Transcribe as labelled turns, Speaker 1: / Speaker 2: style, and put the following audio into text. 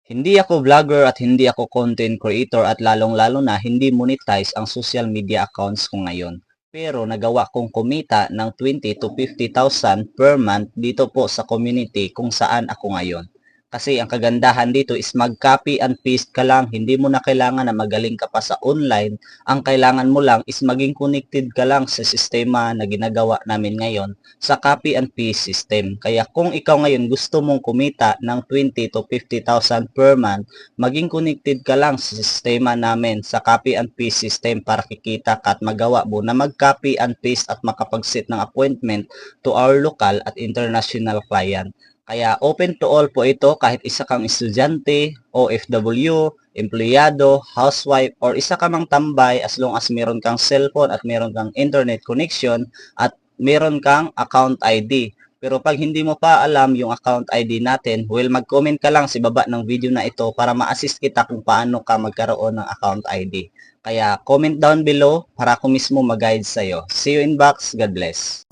Speaker 1: Hindi ako vlogger at hindi ako content creator at lalong-lalo na hindi monetize ang social media accounts ko ngayon. Pero nagawa kong kumita ng 20 to 50,000 per month dito po sa community kung saan ako ngayon. Kasi ang kagandahan dito is mag-copy and paste ka lang, hindi mo na kailangan na magaling ka pa sa online. Ang kailangan mo lang is maging connected ka lang sa sistema na ginagawa namin ngayon sa copy and paste system. Kaya kung ikaw ngayon gusto mong kumita ng 20 to 50,000 per month, maging connected ka lang sa sistema namin sa copy and paste system para kikita ka at magawa mo na mag-copy and paste at makapag-set ng appointment to our local at international client. Kaya open to all po ito kahit isa kang estudyante, OFW, empleyado, housewife, or isa ka mang tambay as long as meron kang cellphone at meron kang internet connection at meron kang account ID. Pero pag hindi mo pa alam yung account ID natin, well, mag-comment ka lang sa baba ng video na ito para ma-assist kita kung paano ka magkaroon ng account ID. Kaya comment down below para ako mismo mag-guide sa'yo. See you in box. God bless.